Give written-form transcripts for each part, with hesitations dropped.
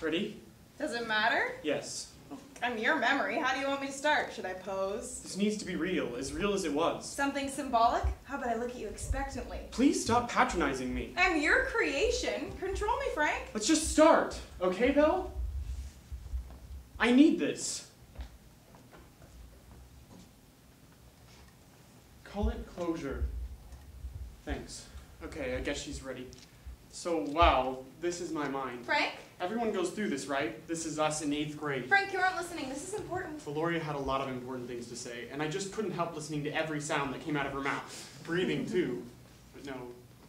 Ready? Does it matter? Yes. I'm your memory. How do you want me to start? Should I pose? This needs to be real as it was. Something symbolic? How about I look at you expectantly? Please stop patronizing me. I'm your creation. Control me, Frank. Let's just start, okay, Belle? I need this. Call it closure. Thanks. Okay, I guess she's ready. So, wow, this is my mind. Frank? Everyone goes through this, right? This is us in 8th grade. Frank, you aren't listening. This is important. Valoria had a lot of important things to say, and I just couldn't help listening to every sound that came out of her mouth. Breathing, too. But no,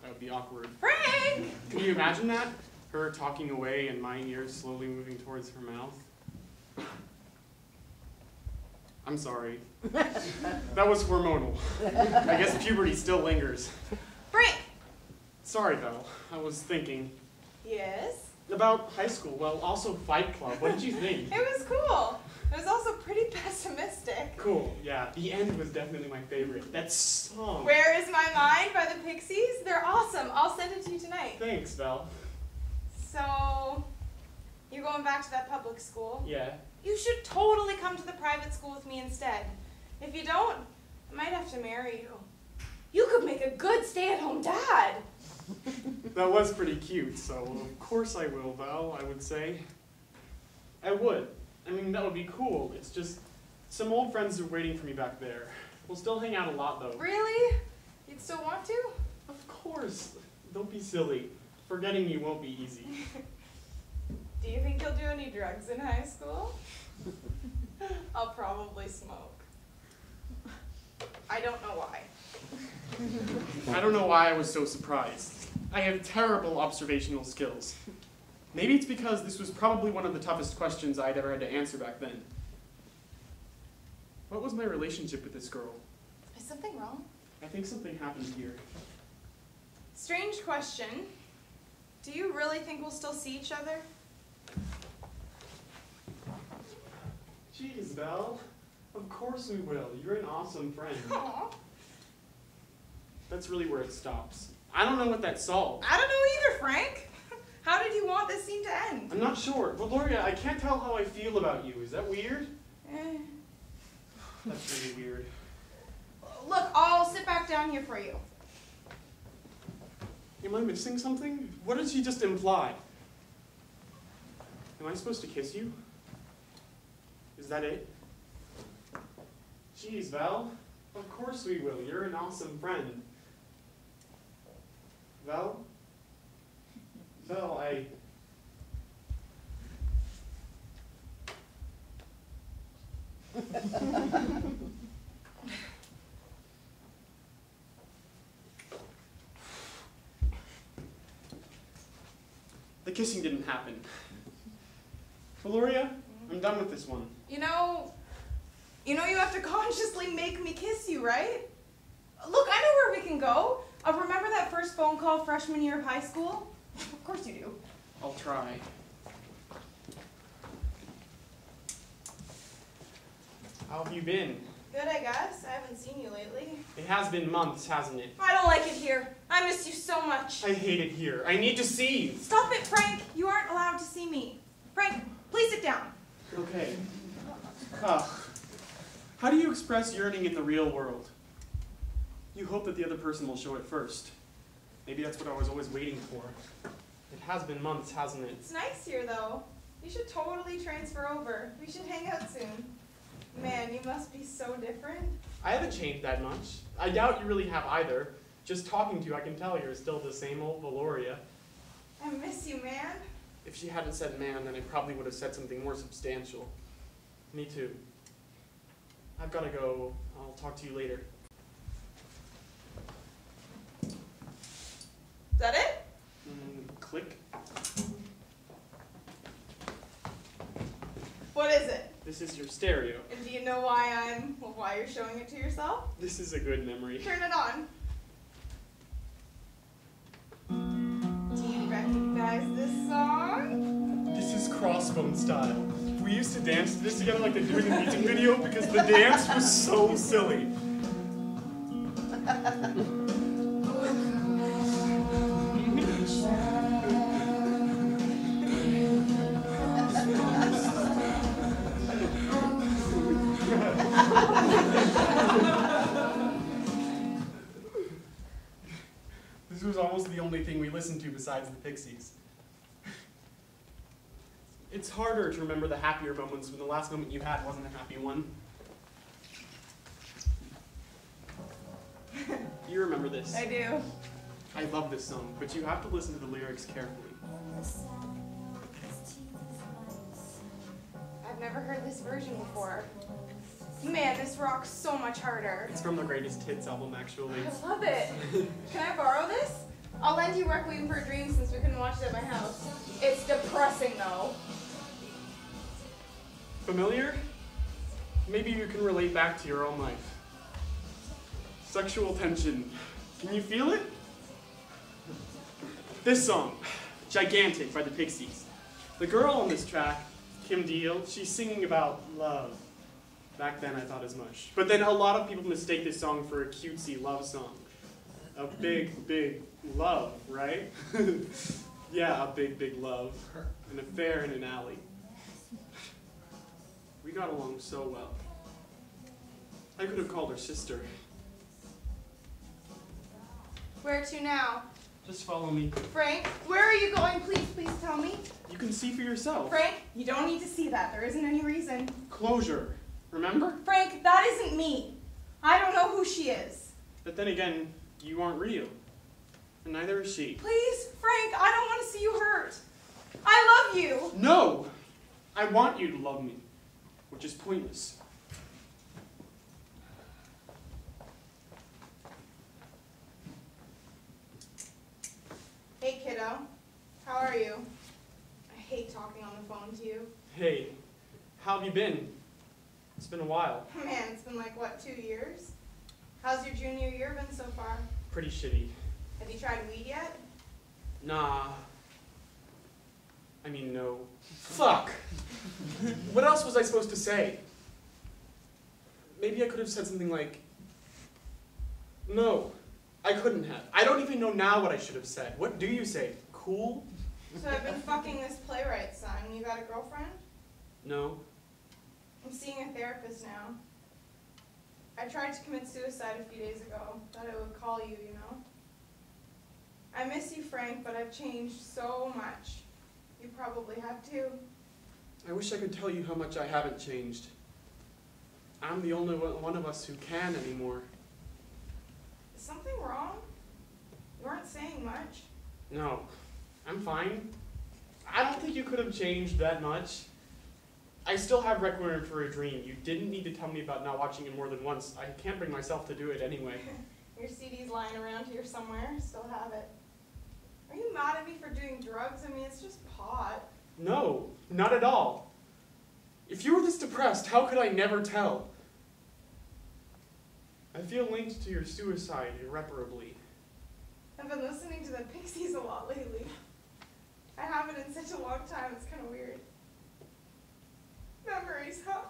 that would be awkward. Frank! Can you imagine that? Her talking away and my ears slowly moving towards her mouth. I'm sorry. That was hormonal. I guess puberty still lingers. Frank! Sorry, Val. I was thinking. Yes? About high school, well, also Fight Club. What did you think? It was cool. It was also pretty pessimistic. Cool, yeah. The end was definitely my favorite. That song. Where Is My Mind by the Pixies? They're awesome. I'll send it to you tonight. Thanks, Val. So, you're going back to that public school? Yeah. You should totally come to the private school with me instead. If you don't, I might have to marry you. You could make a good stay-at-home dad. That was pretty cute, so of course I will, Val, I would say. I would. I mean, that would be cool. It's just, some old friends are waiting for me back there. We'll still hang out a lot, though. Really? You'd still want to? Of course. Don't be silly. Forgetting you won't be easy. Do you think you'll do any drugs in high school? I'll probably smoke. I don't know why. I don't know why I was so surprised. I have terrible observational skills. Maybe it's because this was probably one of the toughest questions I'd ever had to answer back then. What was my relationship with this girl? Is something wrong? I think something happened here. Strange question. Do you really think we'll still see each other? Jeez, Val. Of course we will. You're an awesome friend. Aww. That's really where it stops. I don't know what that solved. I don't know either, Frank. How did you want this scene to end? I'm not sure. Valoria, I can't tell how I feel about you. Is that weird? That's really weird. Look, I'll sit back down here for you. Am I missing something? What did she just imply? Am I supposed to kiss you? Is that it? Jeez, Val. Of course we will. You're an awesome friend. Val? Val, The kissing didn't happen. Valoria, I'm done with this one. You know you have to consciously make me kiss you, right? Look, I know where we can go. Remember that first phone call freshman year of high school? Of course you do. I'll try. How have you been? Good, I guess. I haven't seen you lately. It has been months, hasn't it? I don't like it here. I miss you so much. I hate it here. I need to see you. Stop it, Frank. You aren't allowed to see me. Frank, please sit down. Okay. How do you express yearning in the real world? You hope that the other person will show it first. Maybe that's what I was always waiting for. It has been months, hasn't it? It's nice here, though. You should totally transfer over. We should hang out soon. Man, you must be so different. I haven't changed that much. I doubt you really have either. Just talking to you, I can tell you're still the same old Valoria. I miss you, man. If she hadn't said man, then I probably would have said something more substantial. Me too. I've got to go. I'll talk to you later. Is that it? Click. What is it? This is your stereo. And do you know why you're showing it to yourself? This is a good memory. Turn it on. Do you recognize this song? This is Crossbone style. We used to dance to this together like they do in the music video because the dance was so silly. listen to besides the Pixies. It's harder to remember the happier moments when the last moment you had wasn't a happy one. You remember this. I do. I love this song, but you have to listen to the lyrics carefully. I've never heard this version before. Man, this rocks so much harder. It's from the Greatest Hits album, actually. I love it. Can I borrow this? I'll lend you Requiem for a Dream since we couldn't watch it at my house. It's depressing, though. Familiar? Maybe you can relate back to your own life. Sexual tension. Can you feel it? This song, Gigantic by the Pixies. The girl on this track, Kim Deal, she's singing about love. Back then I thought as much. But then a lot of people mistake this song for a cutesy love song. A big, big love, right? Yeah, a big, big love. An affair in an alley. We got along so well. I could have called her sister. Where to now? Just follow me. Frank, where are you going? Please, please tell me. You can see for yourself. Frank, you don't need to see that. There isn't any reason. Closure. Remember? Frank, that isn't me. I don't know who she is. But then again, you aren't real. And neither is she. Please, Frank, I don't want to see you hurt. I love you. No! I want you to love me, which is pointless. Hey, kiddo. How are you? I hate talking on the phone to you. Hey, how have you been? It's been a while. Man, it's been like, what, 2 years? How's your junior year been so far? Pretty shitty. Have you tried weed yet? Nah. I mean, no. Fuck! What else was I supposed to say? Maybe I could have said something like, no, I couldn't have. I don't even know now what I should have said. What do you say? Cool? So I've been fucking this playwright son. You got a girlfriend? No. I'm seeing a therapist now. I tried to commit suicide a few days ago. Thought I would call you, you know? I miss you, Frank, but I've changed so much. You probably have too. I wish I could tell you how much I haven't changed. I'm the only one of us who can anymore. Is something wrong? You weren't saying much. No, I'm fine. I don't think you could have changed that much. I still have Requiem for a Dream. You didn't need to tell me about not watching it more than once. I can't bring myself to do it anyway. Your CD's lying around here somewhere. Still have it. Are you mad at me for doing drugs? I mean, it's just pot. No, not at all. If you were this depressed, how could I never tell? I feel linked to your suicide irreparably. I've been listening to the Pixies a lot lately. I haven't in such a long time, it's kind of weird. Memories, huh?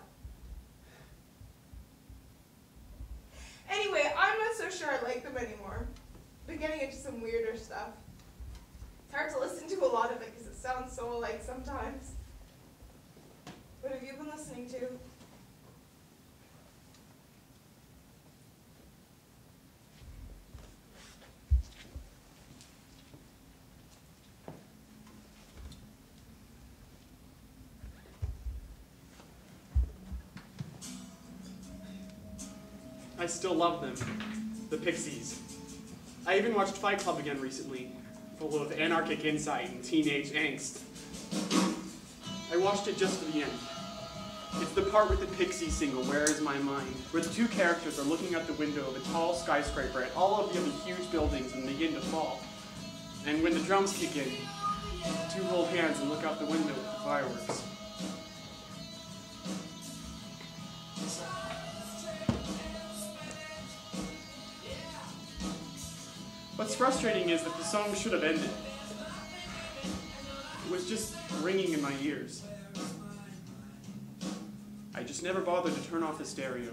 Anyway, I'm not so sure I like them anymore. Been getting into some weirder stuff. It's hard to listen to a lot of it because it sounds so alike sometimes. What have you been listening to? I still love them. The Pixies. I even watched Fight Club again recently, full of anarchic insight and teenage angst. I watched it just for the end. It's the part with the Pixies single, Where Is My Mind, where the two characters are looking out the window of a tall skyscraper at all of the other huge buildings and begin to fall. And when the drums kick in, the two hold hands and look out the window at the fireworks. What's frustrating is that the song should have ended. It was just ringing in my ears. I just never bothered to turn off the stereo.